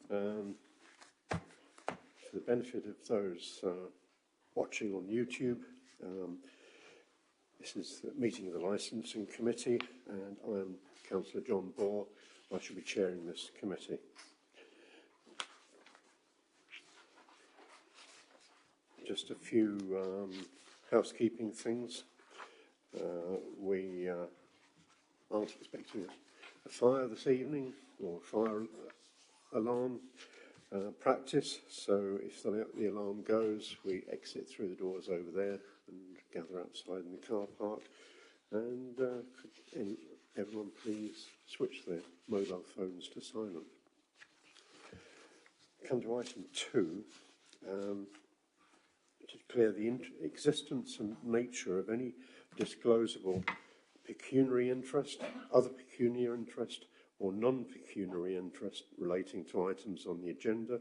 For the benefit of those watching on YouTube, this is the meeting of the Licensing Committee, and I am Councillor John Bohr. I shall be chairing this committee. Just a few housekeeping things. We aren't expecting a fire this evening or fire alarm practice, so if the alarm goes, we exit through the doors over there and gather outside in the car park. And could everyone please switch their mobile phones to silent. Come to item 2. To declare the existence and nature of any disclosable pecuniary interest, other pecuniary interest, or non-pecuniary interest relating to items on the agenda,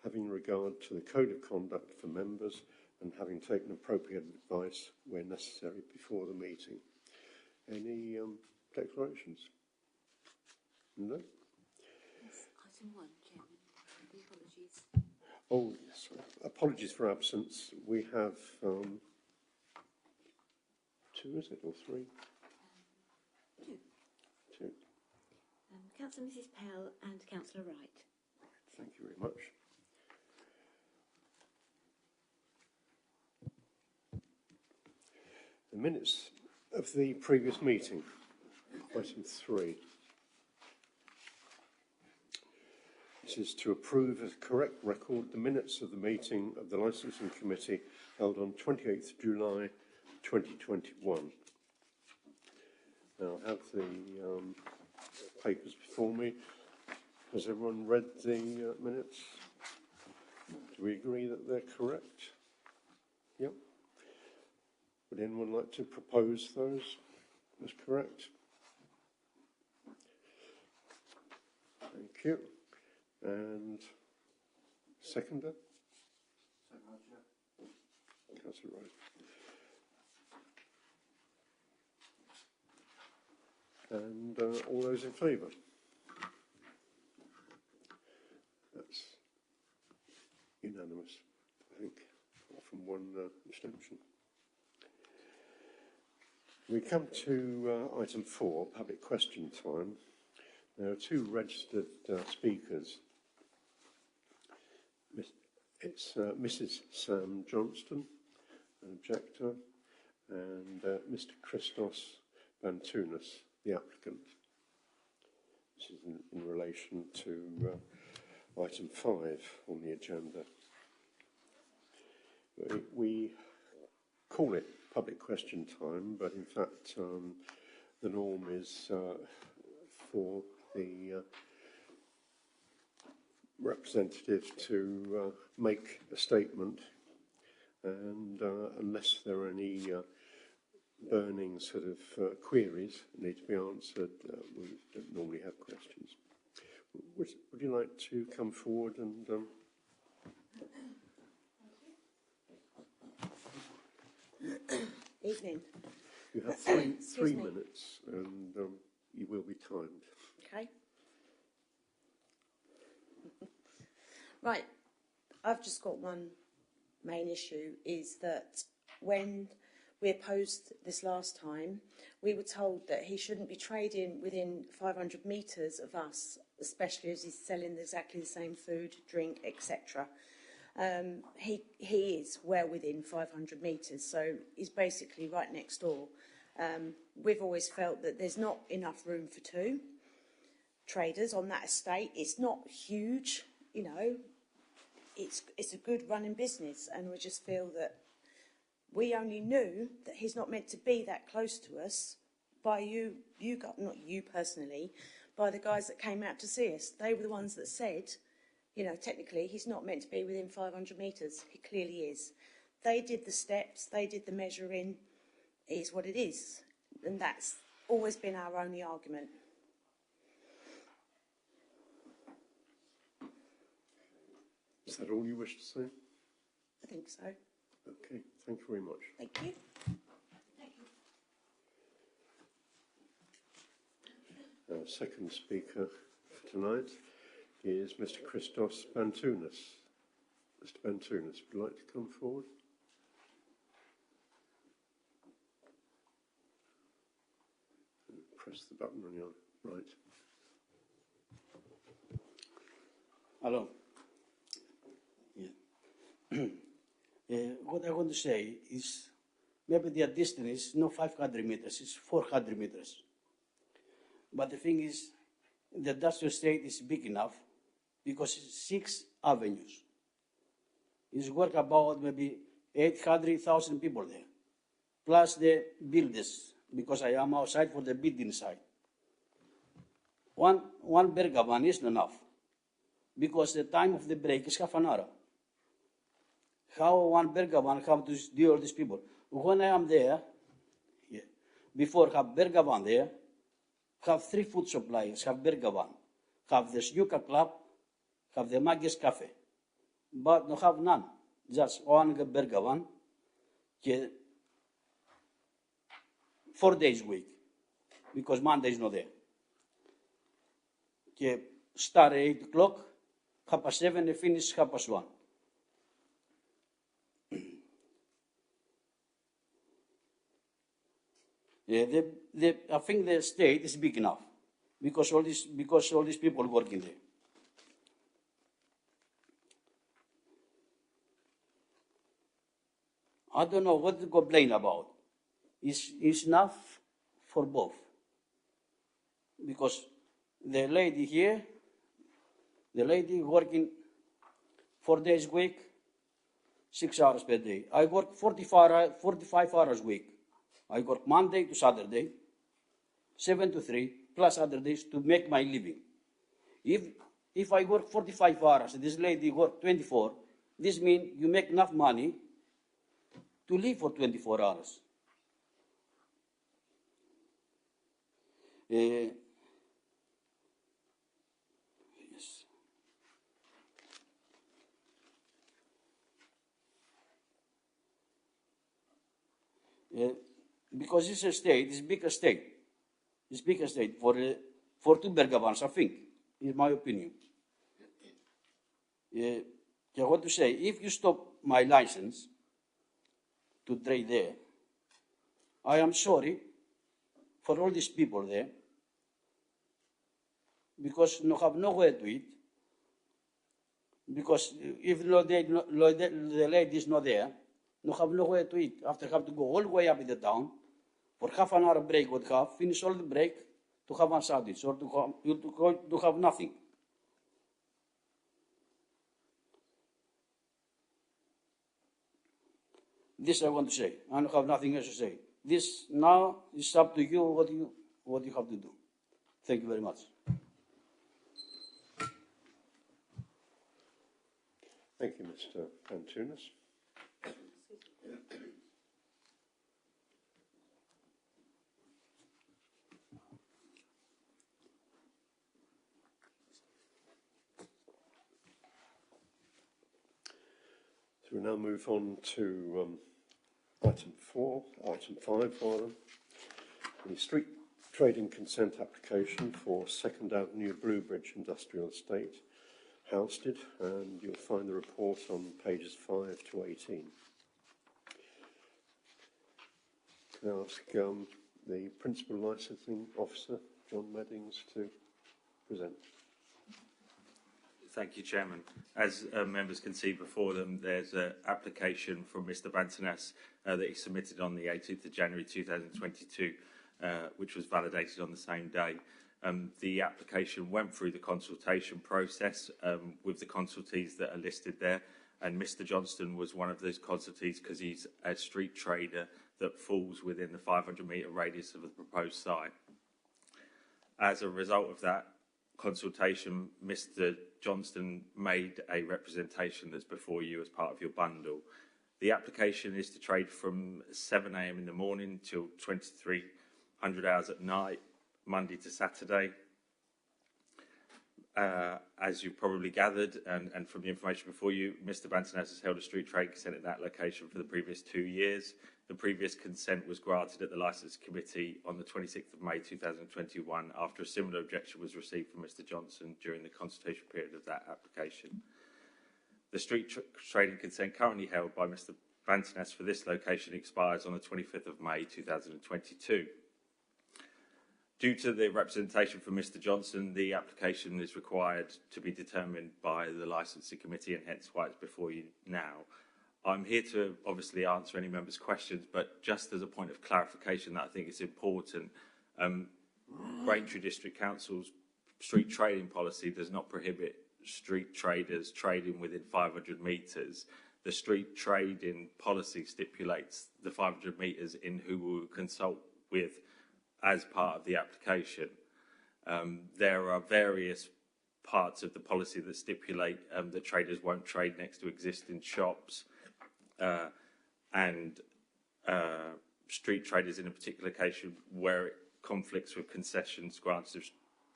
having regard to the code of conduct for members and having taken appropriate advice where necessary before the meeting. Any declarations? No? Yes, item 1, Chairman. Apologies. Oh, yes. Apologies for absence. We have 2, is it, or 3? 2. 2. Councillor Mrs. Pell and Councillor Wright. Thank you very much. The minutes of the previous meeting, item 3. This is to approve as correct record the minutes of the meeting of the Licensing Committee held on 28th July 2021. Now I have the papers before me. Has everyone read the minutes? Do we agree that they're correct? Yep. Would anyone like to propose those as correct? Thank you. And seconder? Councillor Wright. And all those in favour? That's unanimous, I think, apart from one abstention. We come to item 4, public question time. There are 2 registered speakers. It's Mrs. Sam Johnston, an objector, and Mr. Christos Bantunas, the applicant. This is in relation to item 5 on the agenda. We call it public question time, but in fact the norm is for the representative to make a statement, and unless there are any burning sort of queries that need to be answered, we don't normally have questions. Would you like to come forward and Evening. you have three minutes, and you will be timed. Okay. Right. I've just got one main issue, is that when we opposed this last time, we were told that he shouldn't be trading within 500 metres of us, especially as he's selling exactly the same food, drink, etc. He is well within 500 metres, so he's basically right next door. We've always felt that there's not enough room for 2 traders on that estate. It's not huge, you know. It's a good running business, and we just feel that we only knew that he's not meant to be that close to us by not you personally, by the guys that came out to see us. They were the ones that said, you know, technically he's not meant to be within 500 metres. He clearly is. They did the steps, they did the measuring. It is what it is, and that's always been our only argument. Is that all you wish to say? I think so. Okay, thank you very much. Thank you. Second speaker for tonight is Mr. Christos Bantounis. Mr. Bantounis, would you like to come forward? Press the button on your right. Hello. Yeah. What I want to say is maybe the distance is not 500 meters, it's 400 meters. But the thing is, the industrial estate is big enough because it's 6 avenues. It's work about maybe 800,000 people there, plus the builders, because I am outside for the building side. One burger van isn't enough, because the time of the break is half an hour. How one burger van have to deal with these people? When I am there, before have burger van there, have 3 food suppliers, have burger van, have the snooker club, have the Maggie's Cafe, but no have none, just one burger van, 4 days a week, because Monday is not there. Start at 8 o'clock, 7:30, and finish 1:30. I think the state is big enough because all these people working there. I don't know what to complain about. It's enough for both. Because the lady here, the lady working 4 days a week, 6 hours per day. I work 45 hours a week. I work Monday to Saturday, 7 to 3, plus other days to make my living. If I work 45 hours, this lady work 24, this means you make enough money to live for 24 hours. Yes. Because this estate is big estate. It's big estate for 2 burger vans, I think, in my opinion. I want to say, if you stop my license to trade there, I am sorry for all these people there, because no have nowhere to eat. Because if the lady is not there, no have nowhere to eat. After have to go all the way up in the town for half an hour break, would have finish all the break to have one sandwich or to have nothing. This I want to say. I don't have nothing else to say. This now is up to you what you have to do. Thank you very much. Thank you, Mr. Bantounis. So we now move on to item 5 rather, the street trading consent application for 2nd Avenue Bluebridge Industrial Estate, Halstead, and you'll find the report on pages 5 to 18. Can I ask the Principal Licensing Officer, John Meddings, to present? Thank you, Chairman. As members can see before them, there's an application from Mr. Bantounis that he submitted on the 18th of January 2022, which was validated on the same day. The application went through the consultation process with the consultees that are listed there, and Mr. Johnston was one of those consultees because he's a street trader that falls within the 500-metre radius of the proposed site. As a result of that consultation, Mr. Johnston made a representation that's before you as part of your bundle. The application is to trade from 7 a.m. in the morning till 2300 hours at night, Monday to Saturday. as you've probably gathered and from the information before you, Mr Bantaness has held a street trade consent in that location for the previous 2 years. The previous consent was granted at the Licence Committee on the 26th of May 2021 after a similar objection was received from Mr Johnston during the consultation period of that application. The street trading consent currently held by Mr Bantaness for this location expires on the 25th of May 2022. Due to the representation from Mr Johnston, the application is required to be determined by the Licensing Committee, and hence why it's before you now. I'm here to obviously answer any members' questions, but just as a point of clarification that I think is important, Braintree District Council's street trading policy does not prohibit street traders trading within 500 metres. The street trading policy stipulates the 500 metres in who we will consult with as part of the application. There are various parts of the policy that stipulate that traders won't trade next to existing shops and street traders in a particular occasion where it conflicts with concessions granted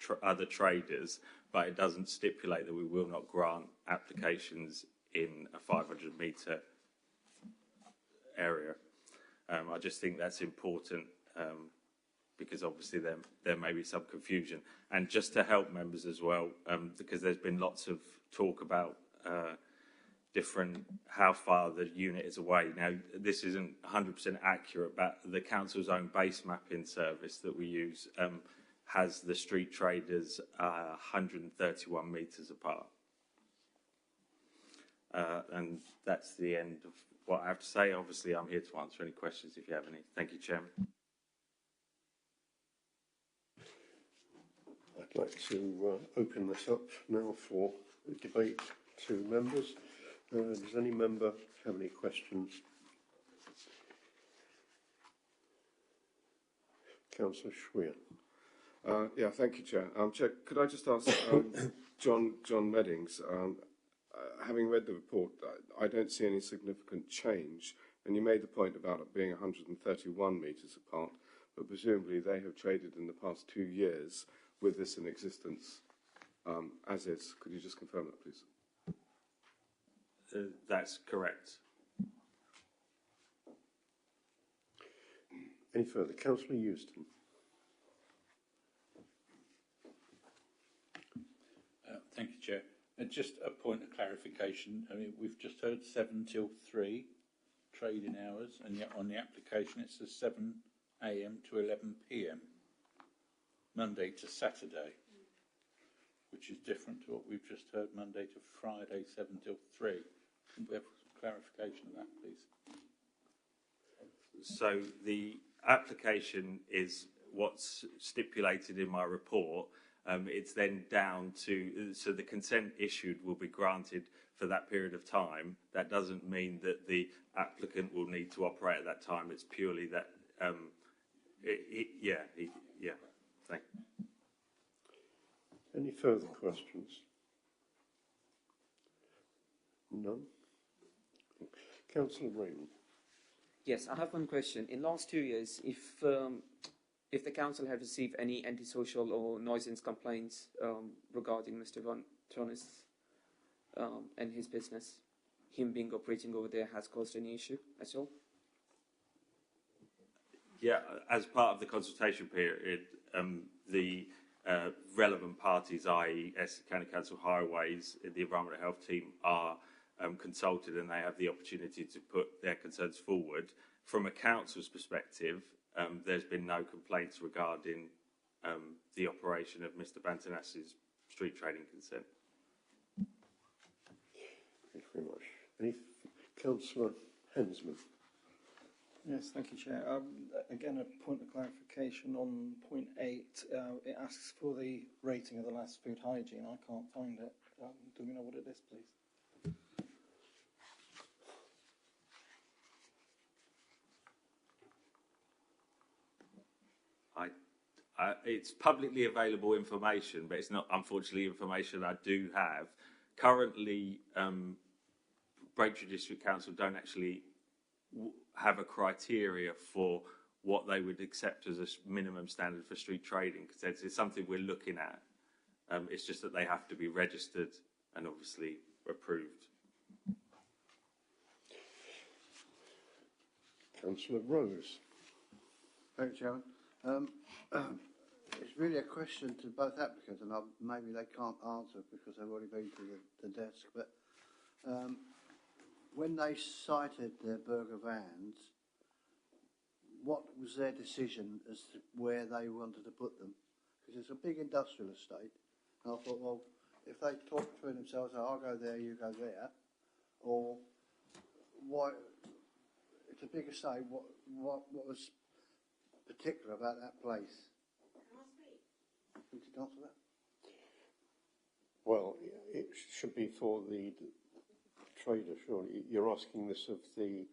to other traders, but it doesn't stipulate that we will not grant applications in a 500 metre area. I just think that's important because obviously there may be some confusion. And just to help members as well, because there's been lots of talk about how far the unit is away. Now, this isn't 100% accurate, but the council's own base mapping service that we use has the street traders 131 metres apart. And that's the end of what I have to say. Obviously, I'm here to answer any questions if you have any. Thank you, Chairman. I'd like to open this up now for debate to members. Does any member have any questions? Councillor Schwier. Yeah, thank you, Chair. Chair, could I just ask John Meddings, having read the report, I don't see any significant change, and you made the point about it being 131 metres apart, but presumably they have traded in the past 2 years with this in existence as is. Could you just confirm that, please? That's correct. Any further? Councillor Johnston. Thank you, Chair. Just a point of clarification. I mean, we've just heard 7 till 3 trading hours, and yet on the application it says 7 a.m. to 11 p.m. Monday to Saturday, which is different to what we've just heard Monday to Friday, 7 till 3. Can we have clarification of that, please? So the application is what's stipulated in my report. It's then down to, so the consent issued will be granted for that period of time. That doesn't mean that the applicant will need to operate at that time. It's purely that, yeah. Thank you. Any further questions? None? Councillor Raymond. Yes, I have one question. In last 2 years, if the council had received any antisocial or nuisance complaints regarding Mr. Bantaness and his business, him being operating over there has caused any issue at all? Yeah, as part of the consultation period, the relevant parties, i.e. Essex County Council Highways, the Environmental Health team, are consulted and they have the opportunity to put their concerns forward. From a council's perspective, there's been no complaints regarding the operation of Mr. Bantaness's street trading consent. Thank you very much. Any Councillor Hensman. Yes, thank you, Chair. Again, a point of clarification on point 8. It asks for the rating of the last food hygiene. I can't find it. Do we know what it is, please? It's publicly available information, but it's not, unfortunately, information I do have. Currently, Braintree District Council don't actually have a criteria for what they would accept as a minimum standard for street trading consents. It's something we're looking at It's just that they have to be registered and obviously approved. Councillor Rose. Thank you, Chairman. It's really a question to both applicants, and maybe they can't answer because they've already been to the desk, but when they cited their burger vans, what was their decision as to where they wanted to put them? Because it's a big industrial estate, and I thought, well, if they talk between themselves, oh, I'll go there, you go there, or why? It's a big estate. What was particular about that place? Would you answer that? Well, it should be for the trader, surely. You're asking this of the...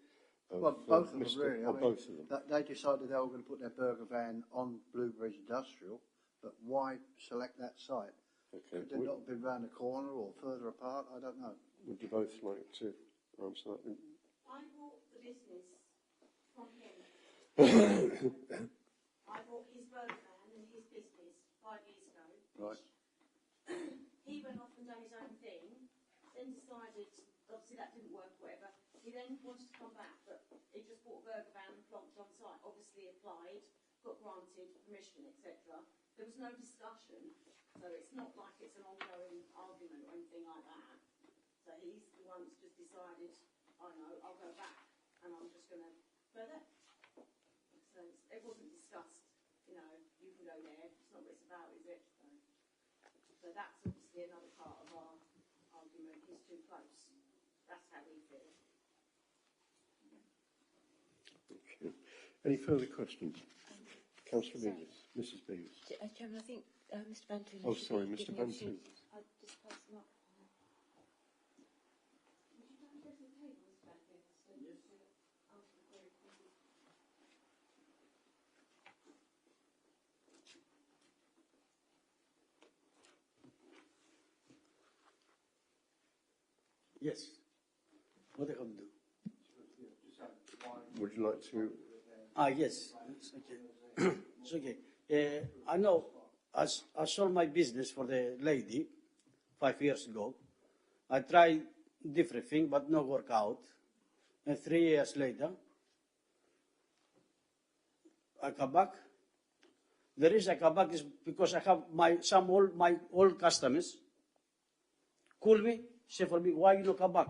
Well, both of them, really. I mean, both of them. They decided they were going to put their burger van on Bluebridge Industrial, but why select that site? Okay. Could they not have been round the corner or further apart? I don't know. Would you both like to answer that? I bought the business from him. I bought his burger van and his business 5 years ago. Right. He went off and done his own thing, then decided, obviously that didn't work, whatever. He then wanted to come back, but he just bought a burger van and plonked on site. Obviously applied, got granted permission, etc. There was no discussion, so it's not like it's an ongoing argument or anything like that. So he's the one that's just decided, I know, I'll go back and I'm just going to go there. So it wasn't discussed, you know, you can go there, it's not what it's about, is it? So that's obviously another part of our argument, he's too close. That's how we feel. Okay. Any further questions? Councillor Beavers, Mrs. Beavers. Chairman, I think Mr. Banton... Oh, sorry, Mr. Banton. I'll just pass them up. Yes. What I can do? Would you like to... Yes. It's okay. It's okay. I know I sold my business for the lady 5 years ago. I tried different things, but no work out. And 3 years later, I come back. The reason I come back is because I have my old customers call me, say for me, why you not come back?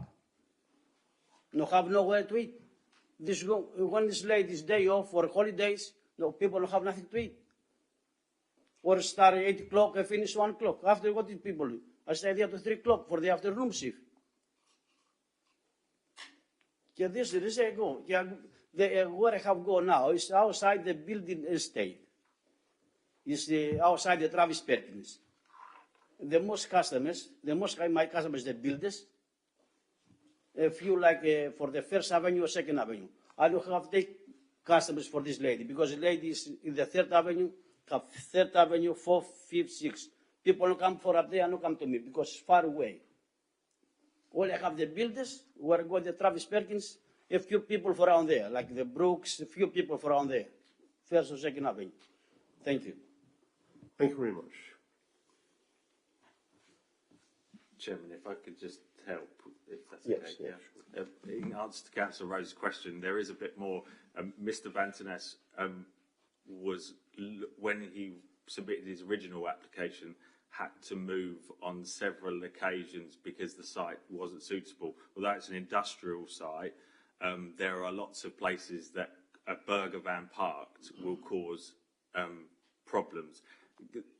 No have nowhere to eat. When this lady's day off for holidays, no people don't have nothing to eat. Or start at 8 o'clock and finish 1 o'clock. After what did people do? I stay there to 3 o'clock for the afternoon shift. Yeah, this is I go. Yeah, where I have go now is outside the building estate. It's outside the Travis Perkins. The most my customers, the builders. A few like for the First Avenue or Second Avenue. I don't have to take customers for this lady because the lady is in the Third Avenue, have Third Avenue, 4th, 5th, 6th. People don't come for up there and don't come to me because it's far away. All I have the builders where I go the Travis Perkins, a few people for around there, like the Brooks, a few people for around there, First or Second Avenue. Thank you. Thank you very much. Chairman, if I could just help, if that's Yes, okay. yes, Yeah. In answer to Councillor Rose's question, there is a bit more. Mr. Bantoness was, when he submitted his original application, had to move on several occasions because the site wasn't suitable. Although it's an industrial site, there are lots of places that a burger van parked will cause problems.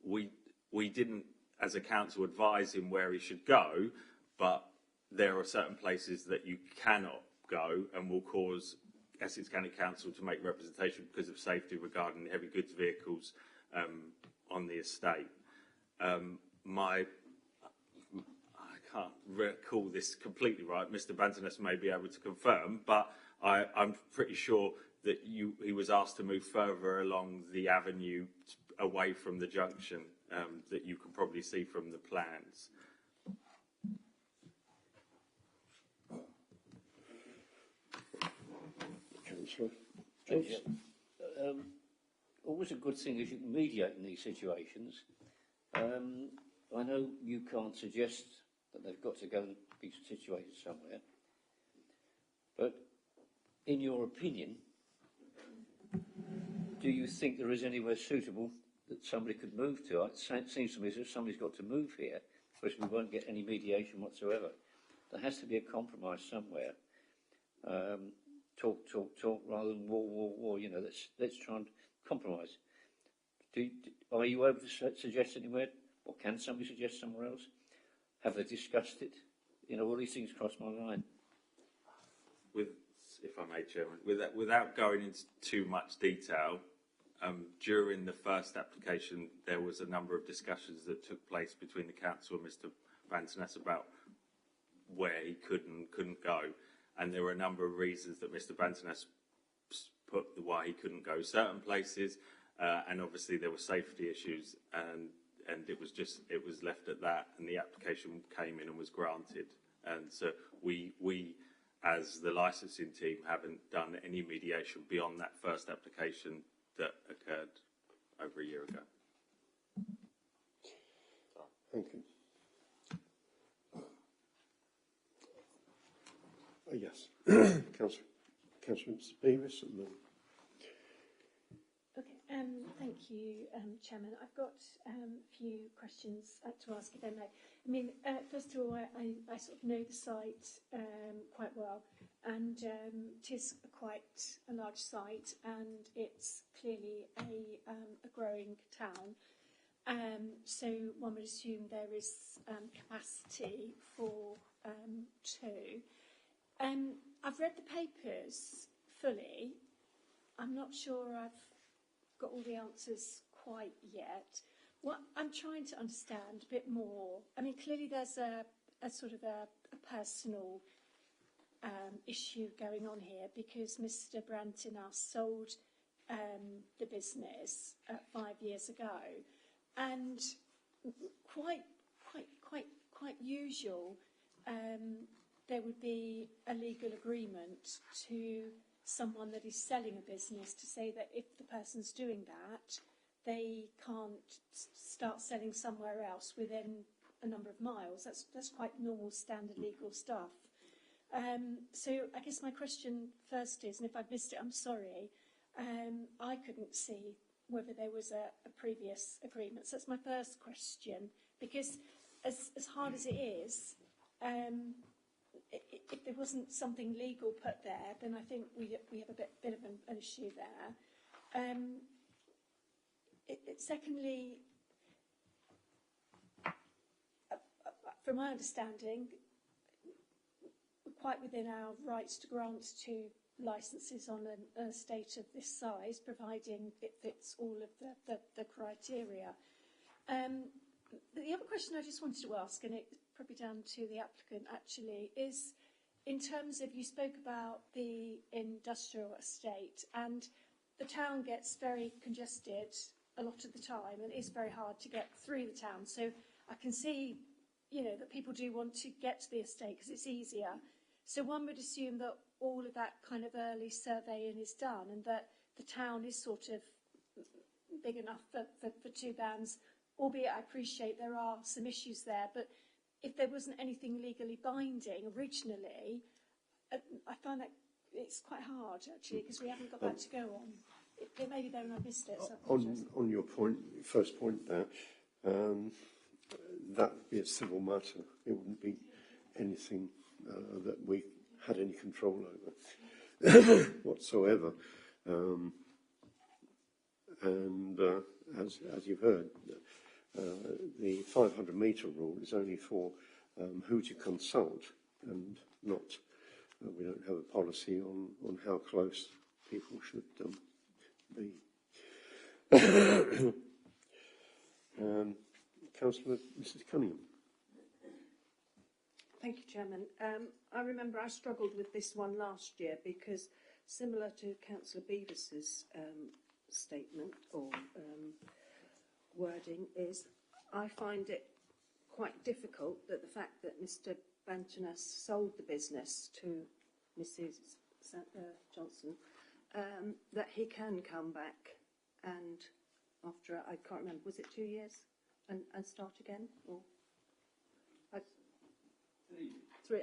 We didn't, as a council, advise him where he should go, but there are certain places that you cannot go and will cause Essex County Council to make representation because of safety regarding the heavy goods vehicles on the estate. I can't recall this completely right. Mr. Bantoness may be able to confirm, but I'm pretty sure that he was asked to move further along the avenue away from the junction that you can probably see from the plans. Councillor. Always a good thing is you can mediate in these situations. I know you can't suggest that they've got to go and be situated somewhere, but in your opinion, do you think there is anywhere suitable that somebody could move to? It seems to me as if somebody's got to move here, because we won't get any mediation whatsoever. There has to be a compromise somewhere. Talk rather than war. You know, let's try and compromise. Are you able to suggest anywhere, or can somebody suggest somewhere else? Have they discussed it? You know, all these things cross my mind. If I may, Chairman, without going into too much detail, during the first application, there was a number of discussions that took place between the council and Mr. Bantoness about where he could and couldn't go, and there were a number of reasons that Mr. Bantoness put why he couldn't go certain places, and obviously there were safety issues, and it was left at that, and the application came in and was granted, and so we as the licensing team haven't done any mediation beyond that first application that occurred over a year ago. Thank you. Yes, Councillor Beavis, and then. Okay, thank you, Chairman. I've got a few questions to ask, if I may. I mean, first of all, I sort of know the site quite well, and it is quite a large site, and it's clearly a growing town. So one would assume there is capacity for two. I've read the papers fully. I'm not sure I've got all the answers quite yet. What I'm trying to understand a bit more, I mean, clearly there's a sort of a personal issue going on here, because Mr. Brantinas sold the business 5 years ago, and quite usual. There would be a legal agreement to someone that is selling a business to say that if the person's doing that, they can't start selling somewhere else within a number of miles. That's quite normal standard legal stuff. So I guess my question first is, and if I've missed it, I'm sorry, I couldn't see whether there was a previous agreement. So that's my first question, because as hard as it is, if there wasn't something legal put there, then I think we have a bit of an issue there. Secondly, from my understanding, we're quite within our rights to grant two licences on an estate of this size, providing it fits all of the criteria. The other question I just wanted to ask, and it's probably down to the applicant actually, is in terms of, you spoke about the industrial estate, and the town gets very congested a lot of the time, and it's very hard to get through the town. So I can see, you know, that people do want to get to the estate because it's easier. So one would assume that all of that kind of early surveying is done, and that the town is sort of big enough for two vans, albeit I appreciate there are some issues there, but if there wasn't anything legally binding originally, I find that it's quite hard, actually, because we haven't got that to go on. It may be there and I missed it. So on your point, first point there, that would be a civil matter. It wouldn't be anything that we had any control over whatsoever. And as you've heard, the 500-metre rule is only for who to consult, and not. We don't have a policy on how close people should be. Councillor Mrs. Cunningham. Thank you, Chairman. I remember I struggled with this one last year because, similar to Councillor Beavis's statement or wording, is I find it quite difficult that the fact that Mr. Bantonas sold the business to Mrs. Johnston, that he can come back and after, I can't remember, was it 2 years? and start again? Or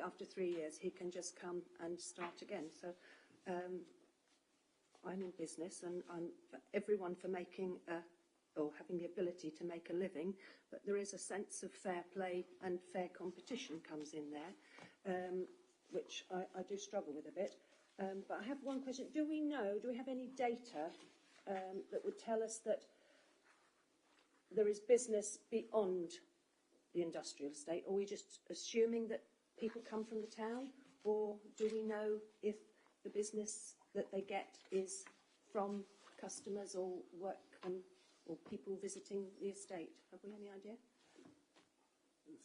after 3 years, he can just come and start again. So I'm in business, and I'm for everyone for making or having the ability to make a living, but there is a sense of fair play and fair competition comes in there, which I do struggle with a bit. But I have one question. Do we have any data that would tell us that there is business beyond the industrial estate? Or are we just assuming that people come from the town? Or do we know if the business that they get is from customers or work or people visiting the estate? Have we any idea?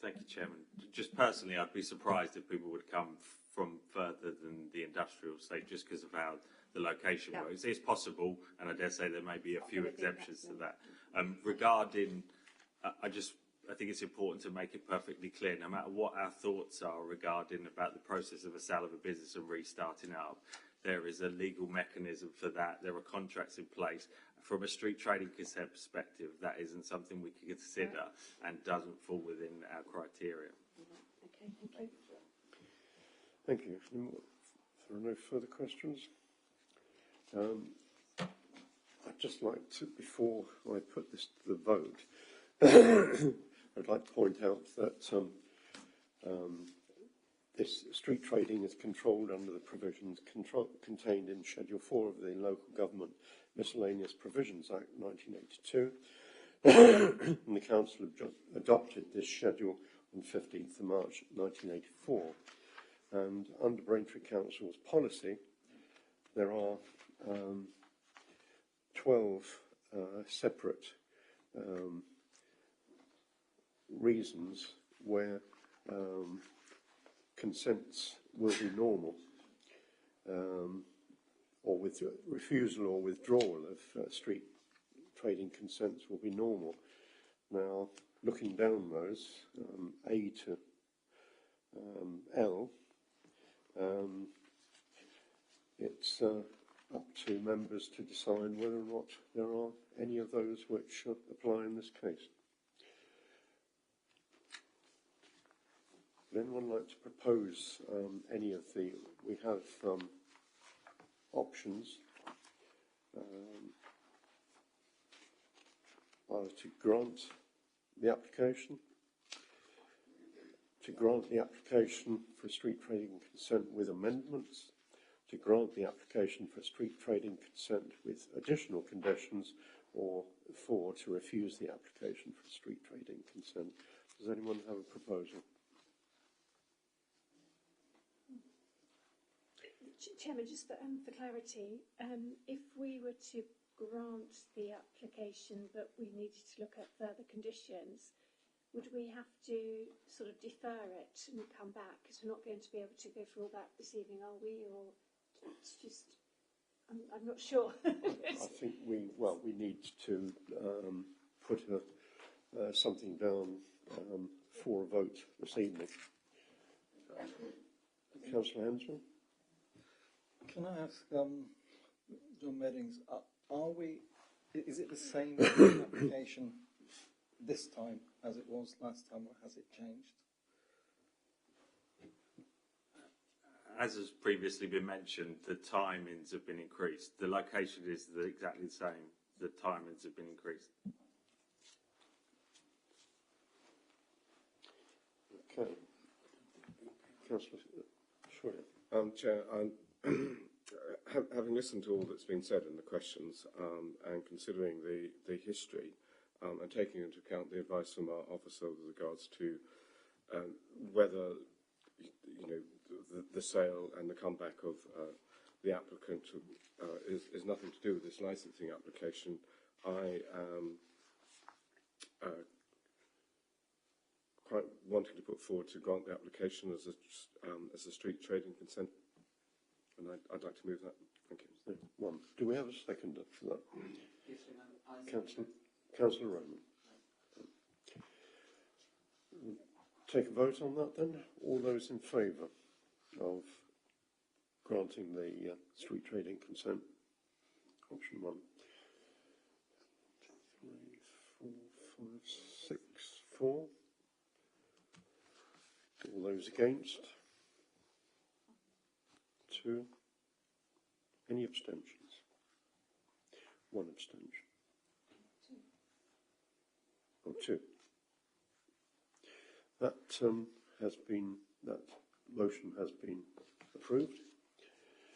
Thank you, Chairman. Just personally, I'd be surprised if people would come from further than the industrial estate just because of how the location works. It's possible, and I dare say there may be a few exemptions to that. Regarding, I think it's important to make it perfectly clear, no matter what our thoughts are regarding about the process of a sale of a business and restarting up, there is a legal mechanism for that. There are contracts in place. From a street trading consent perspective, that isn't something we can consider and doesn't fall within our criteria. Okay, thank you. Thank you. If there are no further questions, I'd just like to, before I put this to the vote, I'd like to point out that this street trading is controlled under the provisions contained in Schedule 4 of the Local Government Miscellaneous Provisions Act 1982. And the Council adopted this schedule on 15th of March 1984. And under Braintree Council's policy, there are 12 separate reasons where consents will be normal, or with refusal or withdrawal of street trading consents will be normal. Now, looking down those, A to L, it's up to members to decide whether or not there are any of those which apply in this case. Would anyone like to propose any of the? We have options either to grant the application, to grant the application for street trading consent with amendments, to grant the application for street trading consent with additional conditions, or 4, to refuse the application for street trading consent. Does anyone have a proposal? Chairman, just for clarity, if we were to grant the application but we needed to look at further conditions, would we have to sort of defer it and come back? Because we're not going to be able to go through all that this evening, are we? Or it's just, I'm not sure. I think we need to put something down for a vote this evening. Councillor Hensman? Can I ask John Meddings, is it the same application this time as it was last time, or has it changed? As has previously been mentioned, the timings have been increased. The location is exactly the same. The timings have been increased. Okay. Councillor Shorty. Chair, having listened to all that's been said in the questions, and considering the history, and taking into account the advice from our officer with regards to whether the sale and the comeback of the applicant is nothing to do with this licensing application, I am quite wanting to put forward to grant the application as a street trading consent. And I'd like to move that. Thank you. One. Do we have a seconder for that? Yes, Councillor Roman. Take a vote on that then. All those in favour of granting the street trading consent? Option 1. 2, 3, 4, 5, 6. for? All those against? 2. Any abstentions? 1 abstention. 2. That that motion has been approved.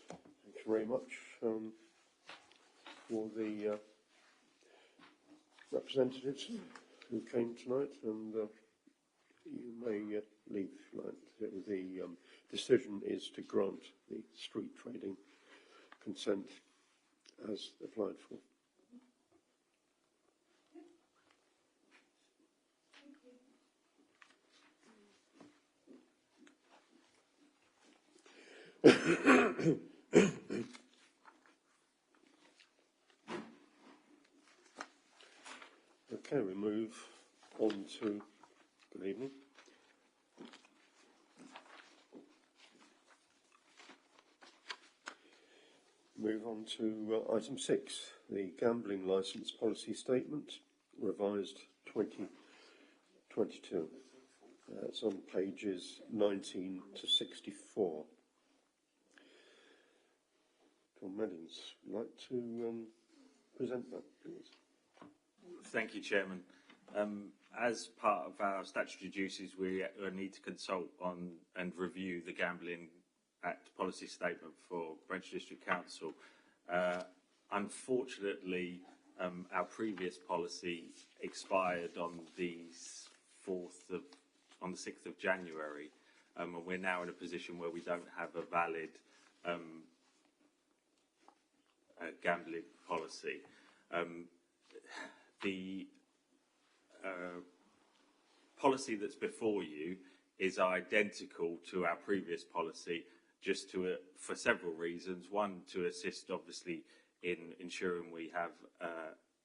Thank you very much for the representatives who came tonight, and you may leave if you like. The decision is to grant the street trading consent as applied for. Okay, we move on to, good evening. Move on to item 6, the gambling licence policy statement, revised 2022. It's on pages 19 to 64. John Meddings, would you like to present that, please? Thank you, Chairman. As part of our statutory duties, we need to consult on and review the Gambling Act policy statement for Brentford District Council. Unfortunately, our previous policy expired on the 6th of January, and we're now in a position where we don't have a valid gambling policy. The policy that's before you is identical to our previous policy, just for several reasons. One, to assist, obviously, in ensuring we have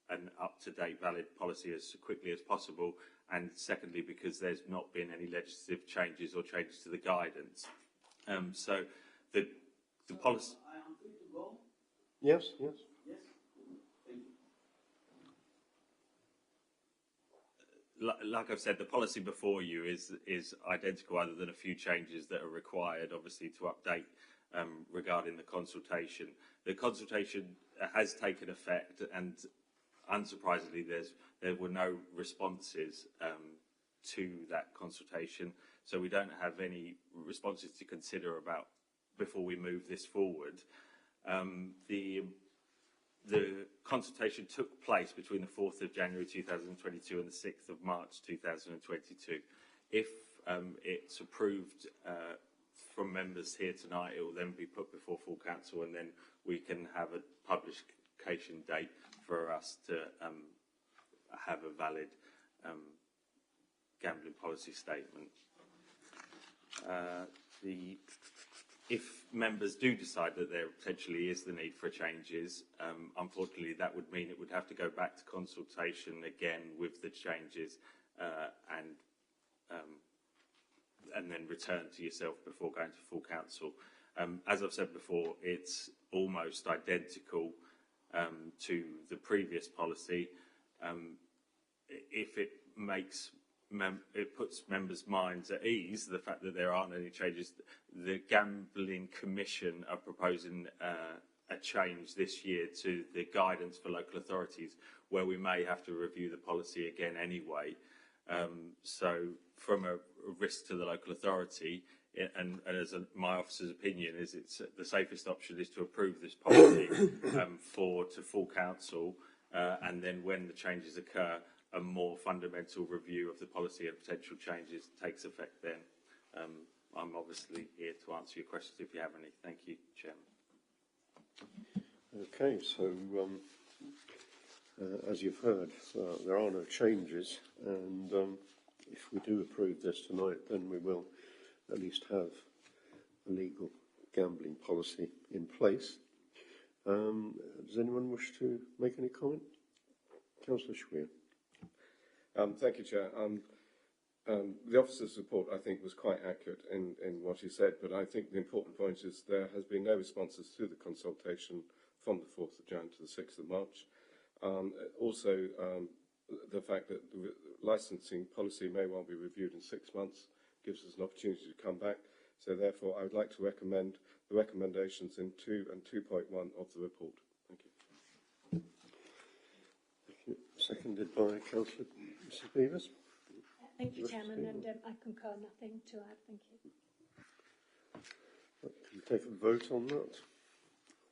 an up-to-date valid policy as quickly as possible, and secondly, because there's not been any legislative changes or changes to the guidance. So the policy... I am free to go? Yes, yes. Yes. Thank you. Like I've said, the policy before you is identical, other than a few changes that are required, obviously, to update regarding the consultation. The consultation has taken effect, and unsurprisingly, there were no responses to that consultation, so we don't have any responses to consider about before we move this forward. The consultation took place between the 4th of January 2022 and the 6th of March 2022. If it's approved from members here tonight, it will then be put before full council, and then we can have a publication date for us to have a valid gambling policy statement. If members do decide that there potentially is the need for changes, unfortunately that would mean it would have to go back to consultation again with the changes and then return to yourself before going to full council. As I've said before, it's almost identical to the previous policy. If it makes it puts members' minds at ease, the fact that there aren't any changes. The Gambling Commission are proposing a change this year to the guidance for local authorities, where we may have to review the policy again anyway. So from a risk to the local authority, and as my officer's opinion is, it's the safest option is to approve this policy to full council, and then when the changes occur, a more fundamental review of the policy and potential changes takes effect then. I'm obviously here to answer your questions if you have any. Thank you, Chairman. Okay, so as you've heard, there are no changes, and if we do approve this tonight, then we will at least have a legal gambling policy in place. Does anyone wish to make any comment? Councillor Schweer. Thank you, Chair. The officer's report, I think, was quite accurate in what he said, but I think the important point is there has been no responses to the consultation from the 4th of Jan to the 6th of March. Also, the fact that the licensing policy may well be reviewed in 6 months gives us an opportunity to come back. So therefore, I would like to recommend the recommendations in 2 and 2.1 of the report. Thank you. Thank you. Seconded by Councillor Mrs. Beavers. Thank you, Chairman, and I concur. Nothing to add. Thank you. Can we take a vote on that?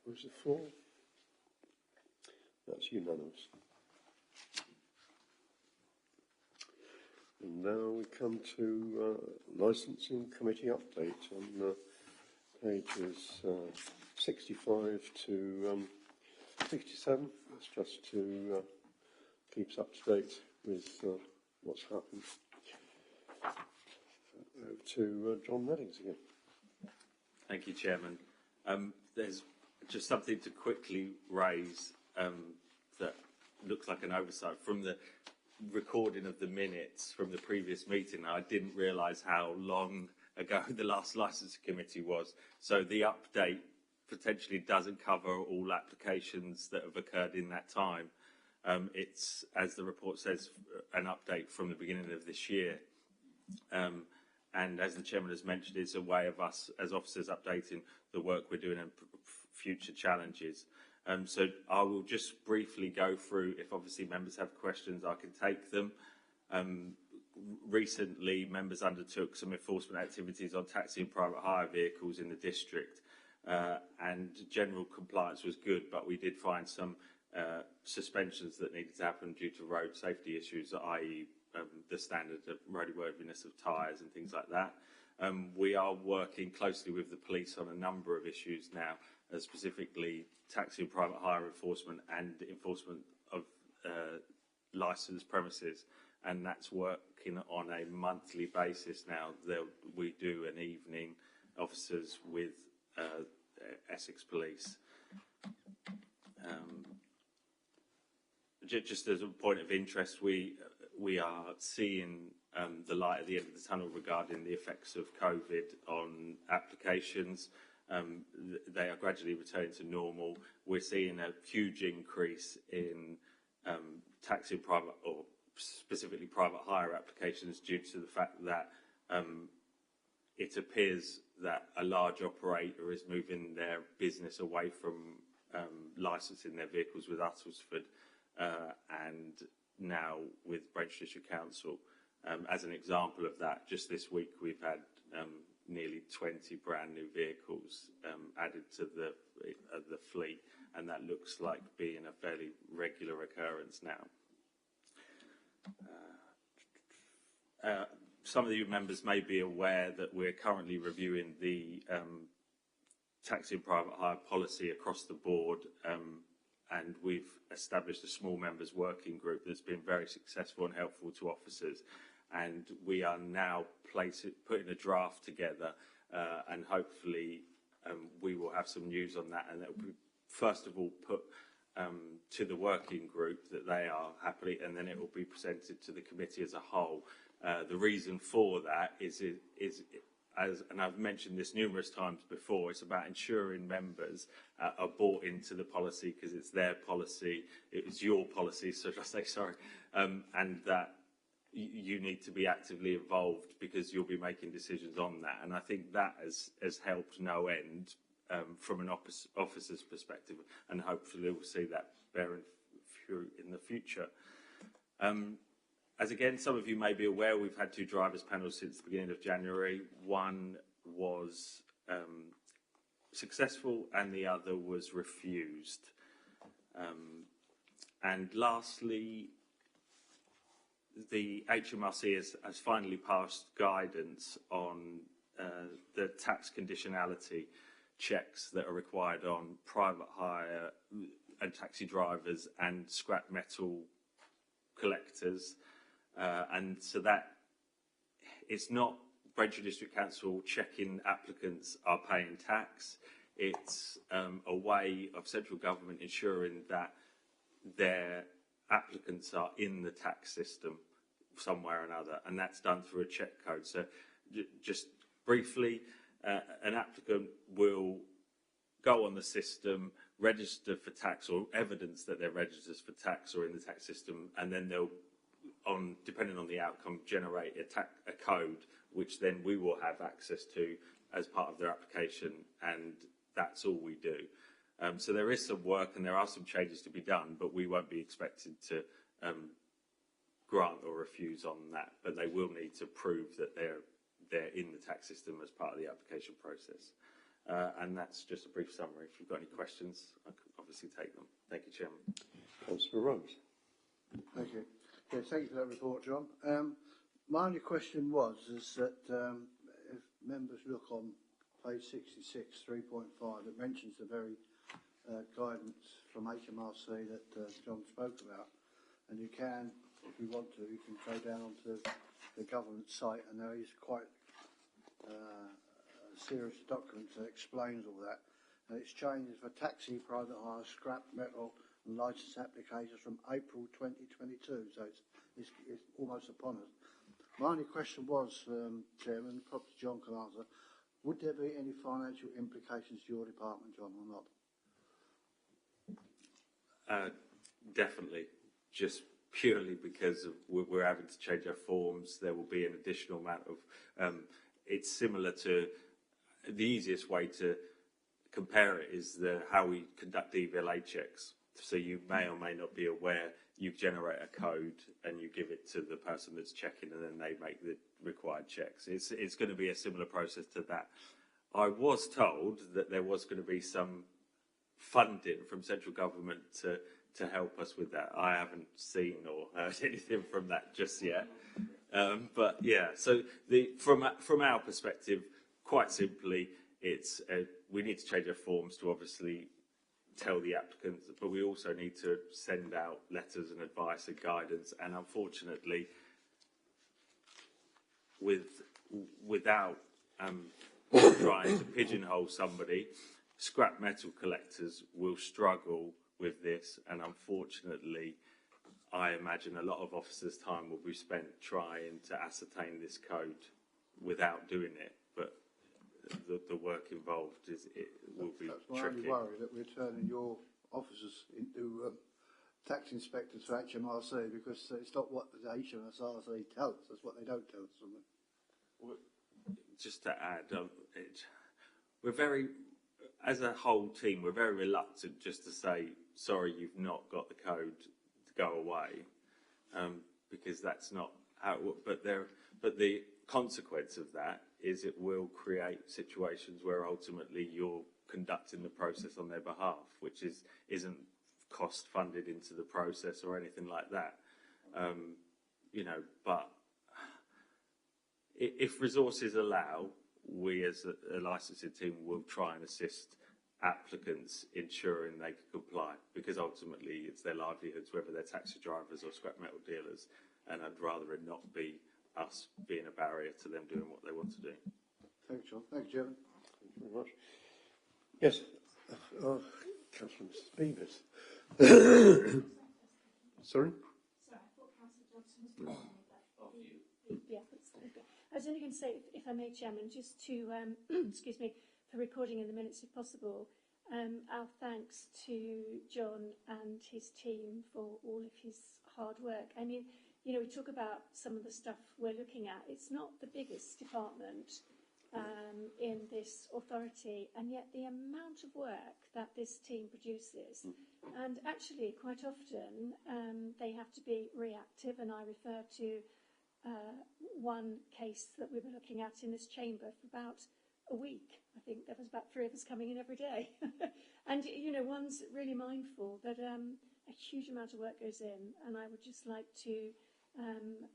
Where's the floor? That's unanimous. And now we come to licensing committee update on pages 65 to 67. That's just to keep us up to date with what's happened. Over to John Meddings again. Thank you, Chairman. There's just something to quickly raise that looks like an oversight from the recording of the minutes from the previous meeting. I didn't realise how long ago the last licensing committee was. So the update potentially doesn't cover all applications that have occurred in that time. It's, as the report says, an update from the beginning of this year. And as the Chairman has mentioned, it's a way of us as officers updating the work we're doing and future challenges. So I will just briefly go through, if obviously members have questions, I can take them. Recently, members undertook some enforcement activities on taxi and private hire vehicles in the district, and general compliance was good, but we did find some suspensions that needed to happen due to road safety issues, i.e. The standard of roadworthiness of tyres and things like that. We are working closely with the police on a number of issues now, specifically taxi and private hire enforcement and enforcement of licensed premises, and that's working on a monthly basis now. We do an evening officers with Essex Police. Just as a point of interest, we are seeing the light at the end of the tunnel regarding the effects of COVID on applications. They are gradually returning to normal. We're seeing a huge increase in taxi and private, or specifically private hire applications, due to the fact that it appears that a large operator is moving their business away from licensing their vehicles with Uttlesford and now with Braintree District Council. As an example of that, just this week we've had nearly 20 brand new vehicles added to the fleet, and that looks like being a fairly regular occurrence now. Some of you members may be aware that we're currently reviewing the taxi and private hire policy across the board, and we've established a small members working group that's been very successful and helpful to officers. And we are now putting a draft together, and hopefully we will have some news on that, and that will be, first of all, put to the working group that they are happily, and then it will be presented to the committee as a whole. The reason for that is and I've mentioned this numerous times before, it's about ensuring members are bought into the policy because it's their policy, it's your policy, so should I say, sorry, and that you need to be actively involved because you'll be making decisions on that. And I think that has helped no end from an officer's perspective, and hopefully we'll see that bearing fruit in the future. As again, some of you may be aware, we've had 2 drivers' panels since the beginning of January. One was successful and the other was refused. And lastly, the HMRC has finally passed guidance on the tax conditionality checks that are required on private hire and taxi drivers and scrap metal collectors. And so that it's not Braintree District Council checking applicants are paying tax. It's a way of central government ensuring that their applicants are in the tax system somewhere or another, and that's done through a check code. So just briefly, an applicant will go on the system, register for tax or evidence that they're registered for tax or in the tax system, and then they'll, depending on the outcome, generate a code which then we will have access to as part of their application, and that's all we do. So there is some work and there are some changes to be done, but we won't be expected to grant or refuse on that, but they will need to prove that they're in the tax system as part of the application process. And that's just a brief summary. If you've got any questions, I can obviously take them. Thank you, Chairman. Councillor Rose. Thank you. Yeah, thank you for that report, John. My only question is that if members look on page 66, 3.5, it mentions the very guidance from HMRC that John spoke about. And you can, if you want to, you can go down onto the government site, and there is quite a serious document that explains all that. And it's changed for taxi, private hire, scrap metal and licence applications from April 2022, so it's almost upon us. My only question was, Chairman, perhaps John can answer, would there be any financial implications to your department, John, or not? Definitely, just purely because of we're having to change our forms. There will be an additional amount of. It's similar to the easiest way to compare it is how we conduct EVLA checks. So you may or may not be aware. You generate a code and you give it to the person that's checking, and then they make the required checks. It's going to be a similar process to that. I was told that there was going to be some funding from central government to help us with that. I haven't seen or heard anything from that just yet. But yeah, so from our perspective, quite simply, it's we need to change our forms to obviously tell the applicants, but we also need to send out letters and advice and guidance. And unfortunately, without trying to pigeonhole somebody, scrap metal collectors will struggle with this, and unfortunately I imagine a lot of officers' time will be spent trying to ascertain this code without doing it, but the work involved will be That's my tricky. only worry, that we're turning your officers into tax inspectors for HMRC, because it's not what the HMRC tells us, it's what they don't tell us. Just to add, we're very, as a whole team, we're very reluctant just to say, sorry, you've not got the code, to go away, because that's not how it would. But the consequence of that is it will create situations where ultimately you're conducting the process on their behalf, which isn't cost funded into the process or anything like that. But if resources allow, we as a licensing team will try and assist applicants ensuring they can comply, because ultimately it's their livelihoods, whether they're taxi drivers or scrap metal dealers, and I'd rather it not be us being a barrier to them doing what they want to do. Thank you, John. Thank you, Chairman. Thank you very much. Yes, Councillor Beavers. Sorry? Sorry, I thought Councillor Johnston was before me, but yeah, that's okay. I was only going to say, if I may, Chairman, just to, excuse me, for recording in the minutes if possible, our thanks to John and his team for all of his hard work. I mean, we talk about some of the stuff we're looking at. It's not the biggest department in this authority, and yet the amount of work that this team produces, and actually quite often they have to be reactive, and I refer to one case that we were looking at in this chamber for about a week. I think there was about 3 of us coming in every day. And, one's really mindful that a huge amount of work goes in, and I would just like to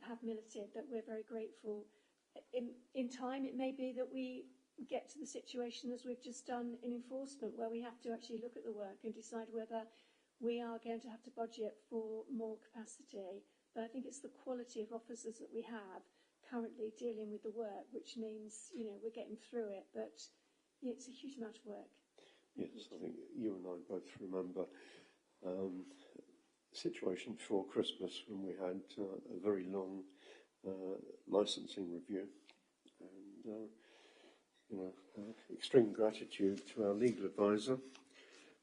have minuted that we're very grateful. In time, it may be that we get to the situation as we've just done in enforcement, where we have to actually look at the work and decide whether we are going to have to budget for more capacity. But I think it's the quality of officers that we have currently dealing with the work, which means, we're getting through it, but it's a huge amount of work. Yes, I think you and I both remember the situation before Christmas when we had a very long licensing review, and extreme gratitude to our legal advisor,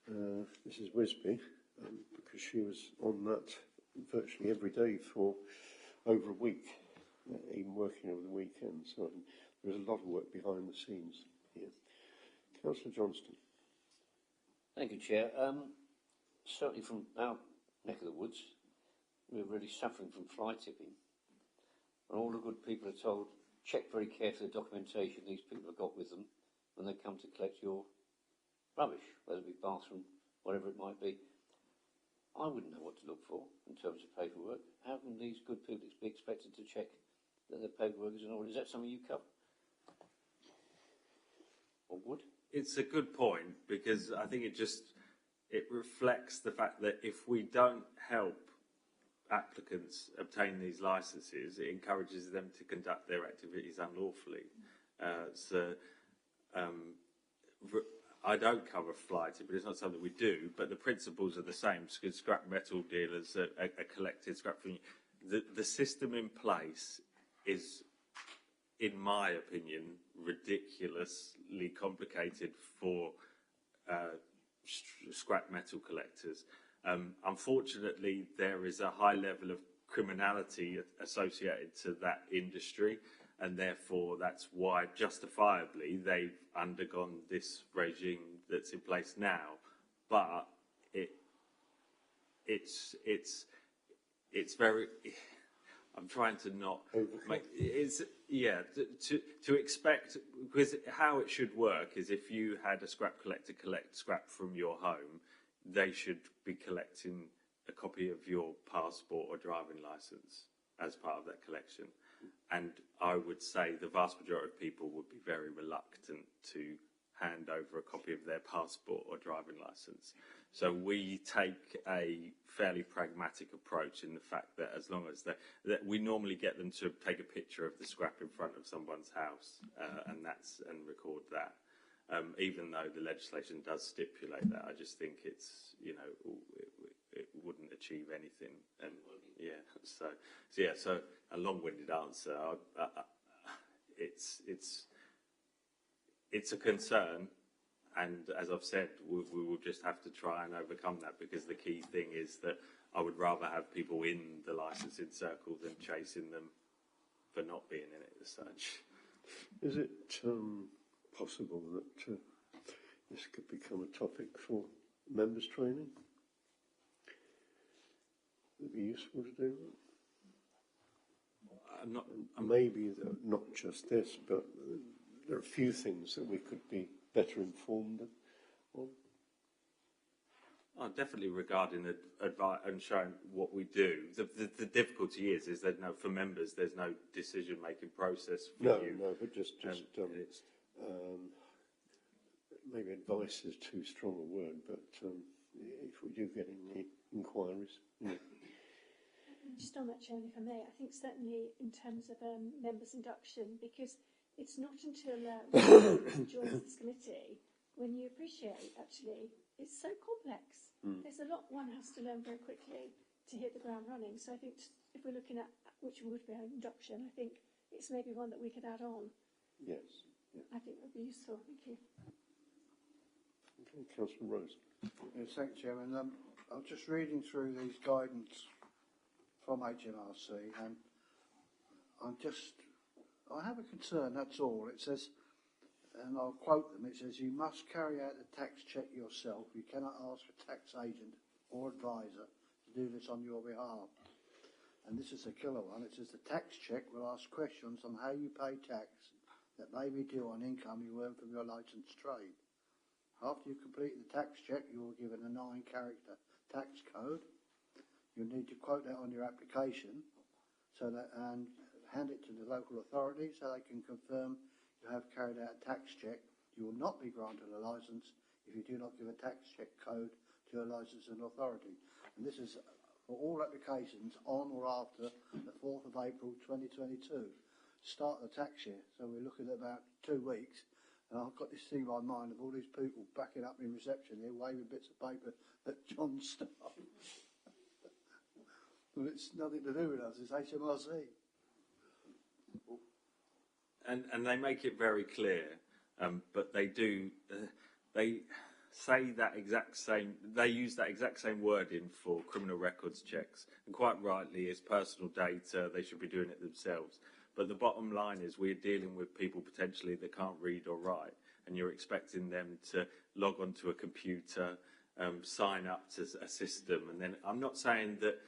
Mrs. Wisby, because she was on that virtually every day for over a week, even working over the weekend. So there's a lot of work behind the scenes here. Councillor Johnston. Thank you, Chair. Certainly from our neck of the woods, we're really suffering from fly tipping. And all the good people are told, check very carefully the documentation these people have got with them when they come to collect your rubbish, whether it be bathroom, whatever it might be. I wouldn't know what to look for in terms of paperwork. How can these good people be expected to check that their paperwork is in order? Is that something you cover? Or would? It's a good point, because I think it reflects the fact that if we don't help applicants obtain these licences, it encourages them to conduct their activities unlawfully. I don't cover fly tipping, it's not something we do, but the principles are the same. Because scrap metal dealers are collected scrap from you. The system in place is, in my opinion, ridiculously complicated for scrap metal collectors. Unfortunately, there is a high level of criminality associated to that industry, and therefore that's why, justifiably, they've undergone this regime that's in place now. But it's very. I'm trying to not make to expect, because how it should work is if you had a scrap collector collect scrap from your home, they should be collecting a copy of your passport or driving licence as part of that collection. And I would say the vast majority of people would be very reluctant to hand over a copy of their passport or driving licence. So we take a fairly pragmatic approach in the fact that as long as that we normally get them to take a picture of the scrap in front of someone's house and record that. Even though the legislation does stipulate that, I just think it's, it wouldn't achieve anything. And so a long-winded answer. It's a concern, and as I've said, we will just have to try and overcome that, because the key thing is that I would rather have people in the licensing circle than chasing them for not being in it as such. Is it possible that this could become a topic for members' training? Would it be useful to do that? Maybe not just this, but there are a few things that we could be better informed on. Definitely regarding advice and showing what we do. The difficulty is that for members, there's no decision-making process for you. No, but just maybe advice is too strong a word, but if we do get any inquiries. Yeah. Just on that, Chairman, if I may, I think certainly in terms of members' induction, because it's not until one joins this committee when you appreciate, actually, it's so complex. There's a lot one has to learn very quickly to hit the ground running. So I think if we're looking at which would be our induction, I think it's maybe one that we could add on. Yes. Yeah. I think that would be useful. Thank you. Okay, Councillor Rose. Yes, thank you, Chairman. I'm just reading through these guidance from HMRC, and I have a concern, that's all. It says, and I'll quote them, it says, you must carry out a tax check yourself. You cannot ask a tax agent or advisor to do this on your behalf. And this is a killer one. It says the tax check will ask questions on how you pay tax that may be due on income you earn from your licensed trade. After you complete the tax check, you will be given a 9-character tax code. You'll need to quote that on your application and hand it to the local authority so they can confirm you have carried out a tax check. You will not be granted a licence if you do not give a tax check code to a licensing authority. And this is for all applications on or after the 4th of April 2022. Start the tax year. So we're looking at about 2 weeks. And I've got this thing in my mind of all these people backing up in reception here, waving bits of paper at John Starr. But it's nothing to do with us, it's HMRC. And they make it very clear But they do, they say that exact same, they use that exact same wording for criminal records checks. And quite rightly, it's personal data, they should be doing it themselves. But the bottom line is we're dealing with people potentially that can't read or write, and you're expecting them to log onto a computer, sign up to a system, and then I'm not saying that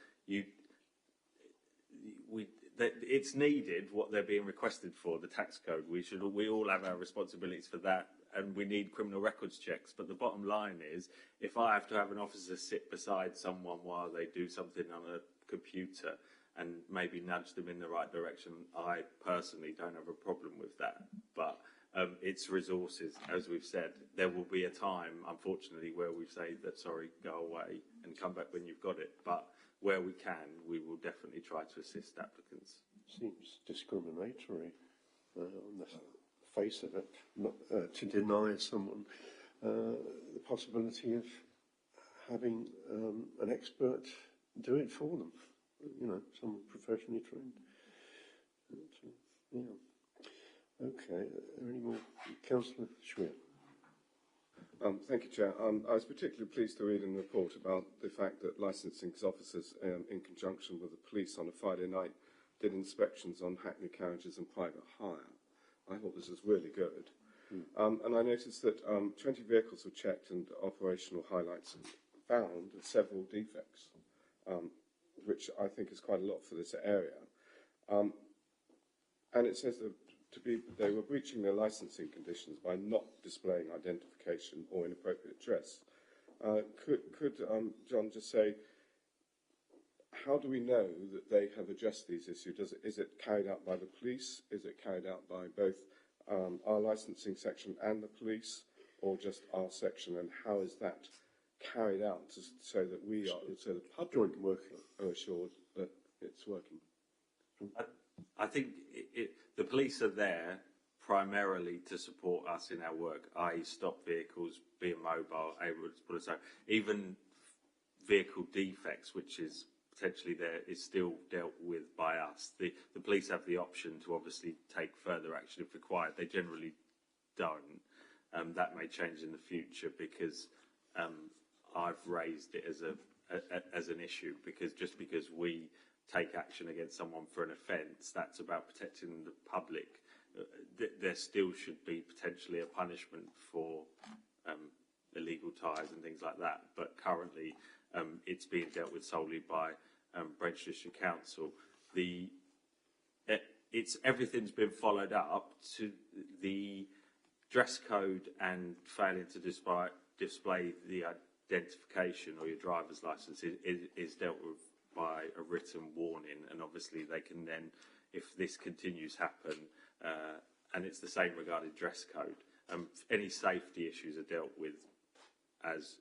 that it's needed what they're being requested for, the tax code. We all have our responsibilities for that, and we need criminal records checks. But the bottom line is, if I have to have an officer sit beside someone while they do something on a computer and maybe nudge them in the right direction, I personally don't have a problem with that. But it's resources, as we've said. There will be a time, unfortunately, where we say that, sorry, go away and come back when you've got it. But where we can, we will definitely try to assist applicants. Seems discriminatory on the face of it, not, to deny someone the possibility of having an expert do it for them. You know, someone professionally trained. Yeah. Okay. Are there any more? Councillor Schwier. Thank you, Chair. I was particularly pleased to read in the report about the fact that licensing officers, in conjunction with the police on a Friday night, did inspections on Hackney carriages and private hire. I thought this was really good. And I noticed that 20 vehicles were checked and operational highlights found several defects, which I think is quite a lot for this area. And it says that they were breaching their licensing conditions by not displaying identification or inappropriate dress. Could John just say, how do we know that they have addressed these issues? Is it carried out by the police? Is it carried out by both our licensing section and the police, or just our section? And how is that carried out so that so the public are assured that it's working? I think the police are there primarily to support us in our work, i.e. stop vehicles, being mobile, able to put us out. Even vehicle defects, which is potentially there, is still dealt with by us. The police have the option to obviously take further action if required. They generally don't. That may change in the future because I've raised it as an issue, because just because we take action against someone for an offence, that's about protecting the public. There still should be potentially a punishment for illegal ties and things like that, but currently it's being dealt with solely by Branch District Council. Everything's been followed up to the dress code, and failing to display the identification or your driver's licence is dealt with by a written warning, and obviously they can then, if this continues happen, and it's the same regarding dress code, any safety issues are dealt with as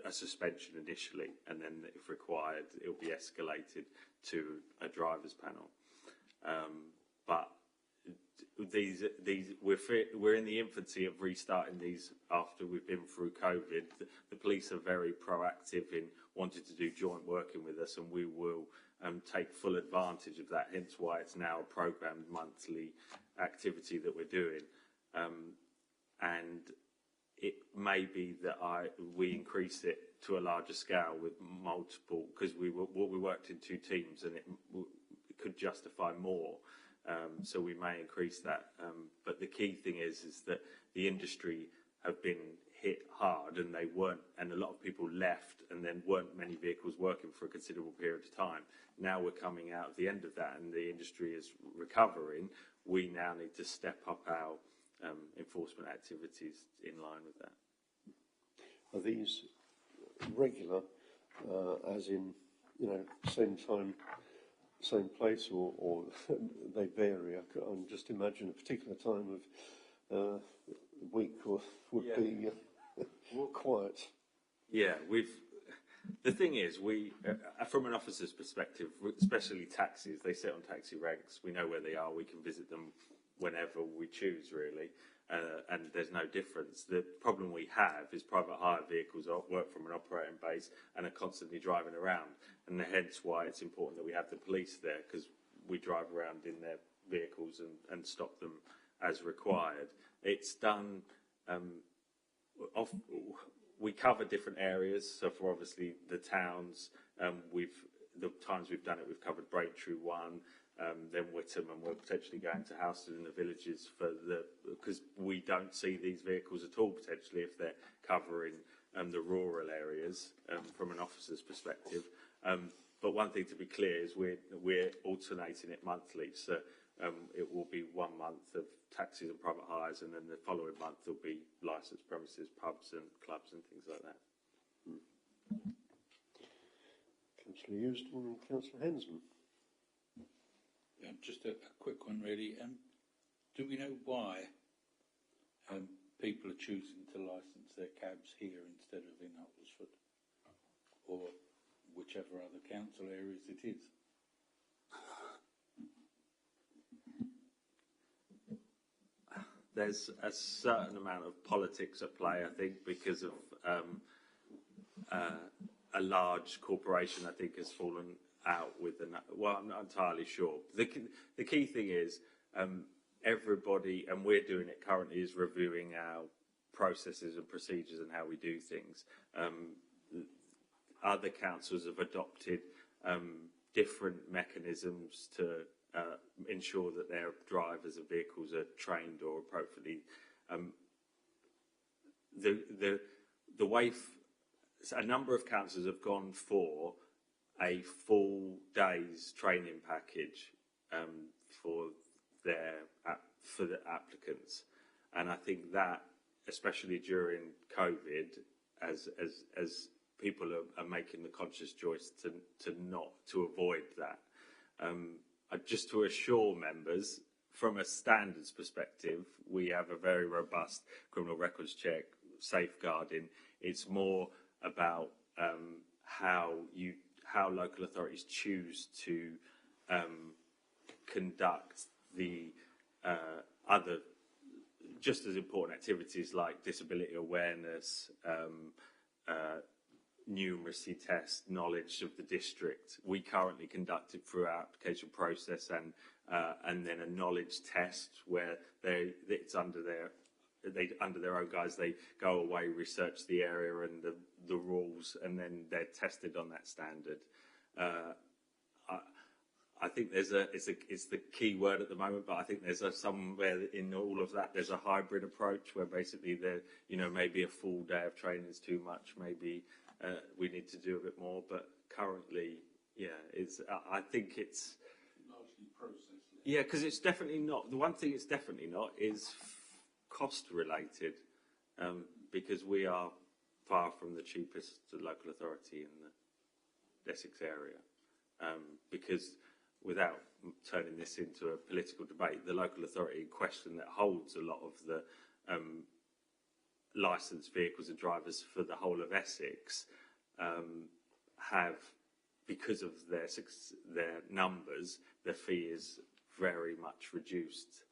a suspension initially, and then if required it will be escalated to a driver's panel. But we're in the infancy of restarting these after we've been through COVID. The police are very proactive in wanting to do joint working with us, and we will take full advantage of that, hence why it's now a programmed monthly activity that we're doing. And it may be that we increase it to a larger scale with multiple, because we worked in 2 teams and it could justify more. So we may increase that. But the key thing is that the industry have been hit hard, and and a lot of people left, and then weren't many vehicles working for a considerable period of time. Now we're coming out of the end of that, and the industry is recovering. We now need to step up our enforcement activities in line with that. Are these regular, as in, same time, same place, or they vary? I can just imagine a particular time of week would be quiet. Yeah, the thing is, from an officer's perspective, especially taxis, they sit on taxi ranks. We know where they are. We can visit them whenever we choose, really, and there's no difference. The problem we have is private hire vehicles work from an operating base and are constantly driving around, and hence why it's important that we have the police there, because we drive around in their vehicles and stop them as required. It's done. We cover different areas. So for obviously the towns, the times we've done it, we've covered Braintree 1, then Witham, and we're potentially going to houses in the villages because we don't see these vehicles at all potentially if they're covering the rural areas from an officer's perspective. But one thing to be clear is we're alternating it monthly. So it will be 1 month of taxis and private hires, and then the following month will be licensed premises, pubs and clubs and things like that. Councillor Euston and Councillor Hensman. Just a quick one, really. Do we know why people are choosing to licence their cabs here instead of in Huddlesford, or whichever other council areas it is? There's a certain amount of politics at play, I think, because of a large corporation, I think, has fallen out with well, I'm not entirely sure. The key thing is everybody, and we're doing it currently, is reviewing our processes and procedures and how we do things. Other councils have adopted different mechanisms to ensure that their drivers of vehicles are trained or appropriately. The way a number of councils have gone for a full day's training package for the applicants, and I think that, especially during COVID, as people are making the conscious choice to avoid that. Just to assure members, from a standards perspective, we have a very robust criminal records check, safeguarding. It's more about how local authorities choose to conduct the other just as important activities like disability awareness, numeracy test, knowledge of the district. We currently conduct it through our application process and then a knowledge test where it's under their own guise. They go away, research the area and the rules, and then they're tested on that standard. I think it's the key word at the moment, but I think there's somewhere in all of that there's a hybrid approach where basically maybe a full day of training is too much, maybe we need to do a bit more. But currently, I think it's largely process. Yeah, because it's definitely not. The one thing it's definitely not is cost related, because we are far from the cheapest local authority in the Essex area. Because without turning this into a political debate, the local authority in question that holds a lot of the licensed vehicles and drivers for the whole of Essex have, because of their numbers, their fee is very much reduced,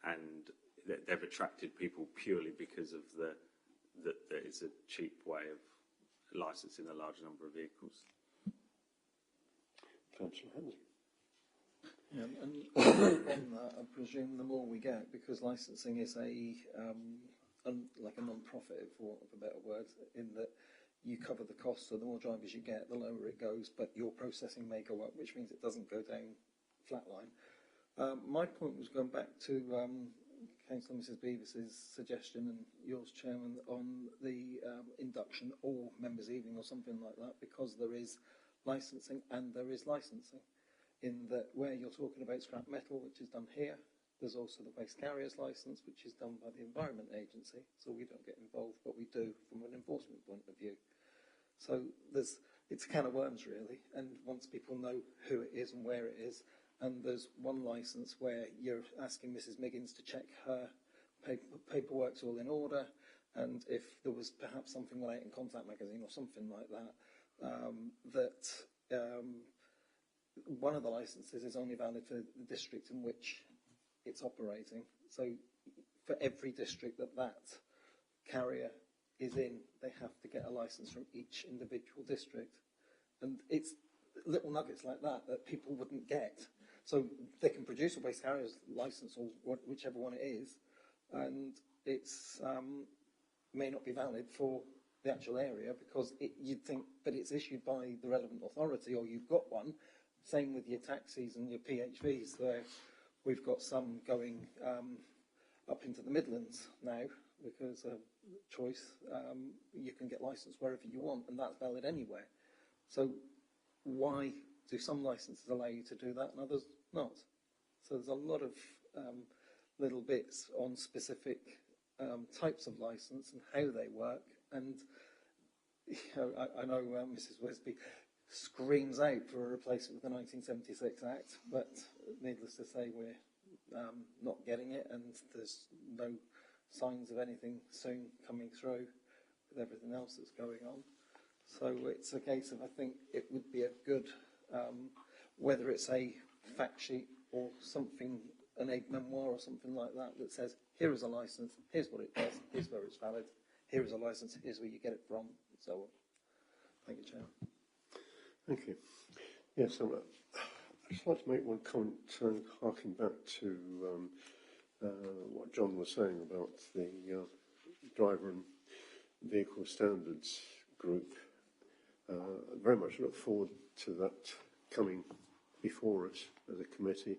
and they've attracted people purely because of that it's a cheap way of licensing a large number of vehicles. Councillor Hanson. Yeah, and on that, I presume the more we get, because licensing is like a non-profit, for want of a better word, in that you cover the cost, so the more drivers you get, the lower it goes, but your processing may go up, which means it doesn't go down flatline. My point was going back to Councillor Mrs Beavis's suggestion and yours, Chairman, on the induction or members' evening or something like that, because there is licensing and there is licensing, in that where you're talking about scrap metal, which is done here, there's also the waste carriers licence, which is done by the Environment Agency, so we don't get involved, but we do from an enforcement point of view. So it's a can of worms, really, and once people know who it is and where it is, and there's one licence where you're asking Mrs Miggins to check her paperwork's all in order, and if there was perhaps something like in Contact Magazine or something like that, one of the licences is only valid for the district in which it's operating. So for every district that carrier is in, they have to get a licence from each individual district. And it's little nuggets like that people wouldn't get. So they can produce a waste carrier's licence or whichever one it is, and it's may not be valid for the actual area because you'd think, but it's issued by the relevant authority or you've got one. Same with your taxis and your PHVs. There, we've got some going up into the Midlands now because of choice. You can get licensed wherever you want, and that's valid anywhere. So why do some licenses allow you to do that and others not? So there's a lot of little bits on specific types of license and how they work. And I know Mrs. Wisby screams out for a replacement with the 1976 Act, but needless to say, we're not getting it, and there's no signs of anything soon coming through with everything else that's going on. So it's a case of, I think it would be a good, whether it's a fact sheet or something, an aid memoir or something like that, that says, here is a licence, here's what it does, here's where it's valid, here is a licence, here's where you get it from, and so on. Thank you, Chair. Thank you. Yes, I'd just like to make one comment, harking back to what John was saying about the driver and vehicle standards group. I very much look forward to that coming before us as a committee.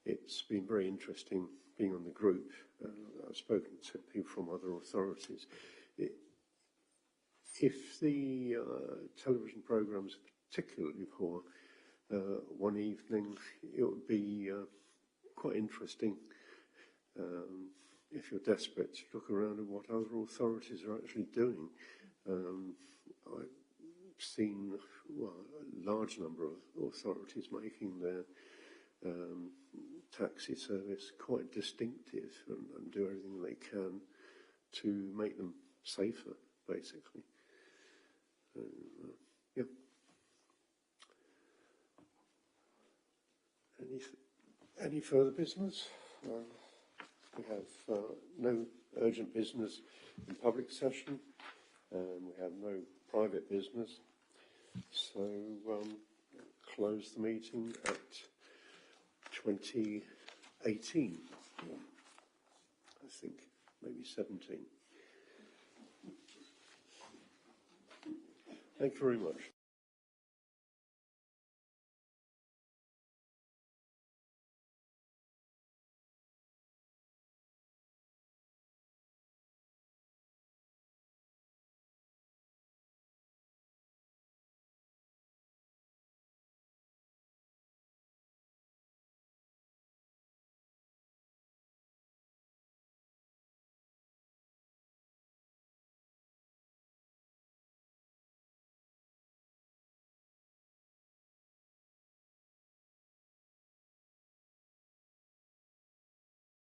It's been very interesting being on the group. I've spoken to people from other authorities. If the television programmes are particularly poor one evening, it would be quite interesting if you're desperate to look around at what other authorities are actually doing. I've seen a large number of authorities making their taxi service quite distinctive and do everything they can to make them safer, basically. Yeah. Any further business? We have no urgent business in public session, and we have no private business. So close the meeting at 2018, I think, maybe 17. Thank you very much.